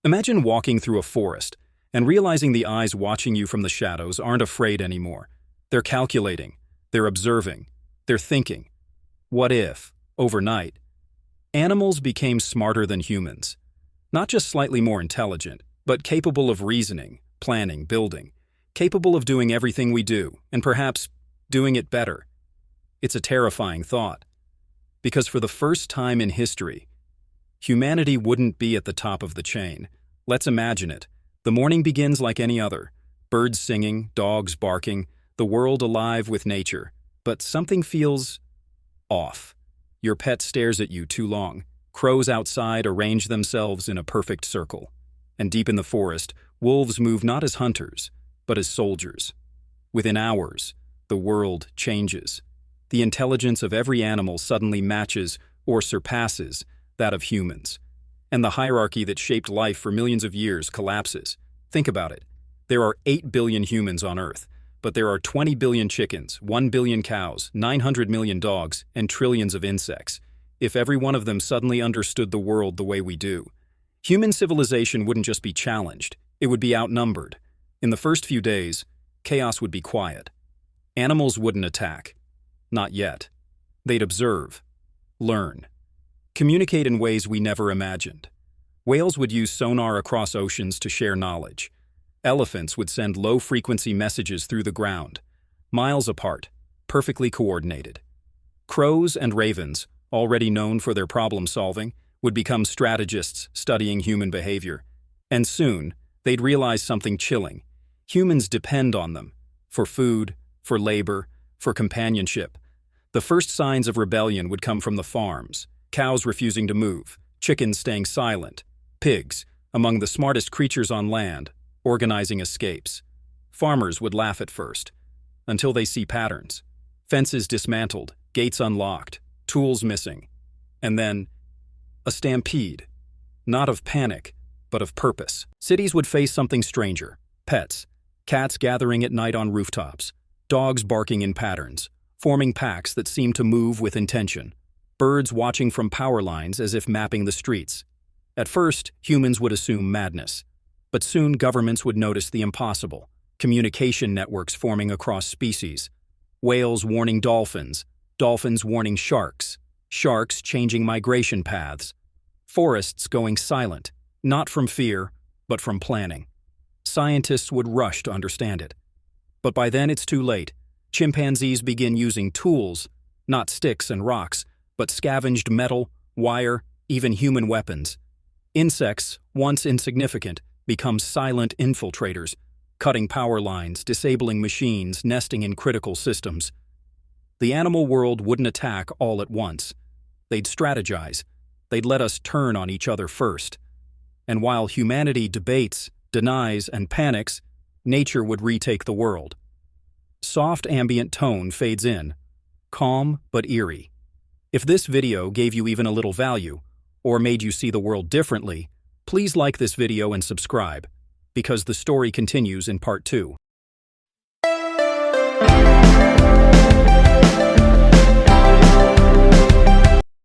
Imagine walking through a forest and realizing the eyes watching you from the shadows aren't afraid anymore. They're calculating, they're observing, they're thinking. What if, overnight, animals became smarter than humans? Not just slightly more intelligent, but capable of reasoning, planning, building, capable of doing everything we do, and perhaps doing it better. It's a terrifying thought, because for the first time in history, humanity wouldn't be at the top of the chain. Let's imagine it. The morning begins like any other. Birds singing, dogs barking, the world alive with nature. But something feels off. Your pet stares at you too long. Crows outside arrange themselves in a perfect circle. And deep in the forest, wolves move not as hunters, but as soldiers. Within hours, the world changes. The intelligence of every animal suddenly matches or surpasses that of humans. And the hierarchy that shaped life for millions of years collapses. Think about it. There are 8 billion humans on Earth, but there are 20 billion chickens, 1 billion cows, 900 million dogs, and trillions of insects. If every one of them suddenly understood the world the way we do, human civilization wouldn't just be challenged, it would be outnumbered. In the first few days, chaos would be quiet. Animals wouldn't attack. Not yet. They'd observe, learn, communicate in ways we never imagined. Whales would use sonar across oceans to share knowledge. Elephants would send low-frequency messages through the ground, miles apart, perfectly coordinated. Crows and ravens, already known for their problem-solving, would become strategists studying human behavior. And soon, they'd realize something chilling. Humans depend on them for food, for labor, for companionship. The first signs of rebellion would come from the farms, cows refusing to move, chickens staying silent, pigs, among the smartest creatures on land, organizing escapes. Farmers would laugh at first, until they see patterns. Fences dismantled, gates unlocked, tools missing. And then, a stampede. Not of panic, but of purpose. Cities would face something stranger. Pets, cats gathering at night on rooftops, dogs barking in patterns, forming packs that seemed to move with intention. Birds watching from power lines as if mapping the streets. At first, humans would assume madness. But soon governments would notice the impossible. Communication networks forming across species. Whales warning dolphins, dolphins warning sharks, sharks changing migration paths. Forests going silent, not from fear, but from planning. Scientists would rush to understand it. But by then it's too late. Chimpanzees begin using tools, not sticks and rocks, but scavenged metal, wire, even human weapons. Insects, once insignificant, become silent infiltrators, cutting power lines, disabling machines, nesting in critical systems. The animal world wouldn't attack all at once. They'd strategize. They'd let us turn on each other first. And while humanity debates, denies, and panics, nature would retake the world. Soft ambient tone fades in, calm but eerie. If this video gave you even a little value, or made you see the world differently, please like this video and subscribe, because the story continues in part 2.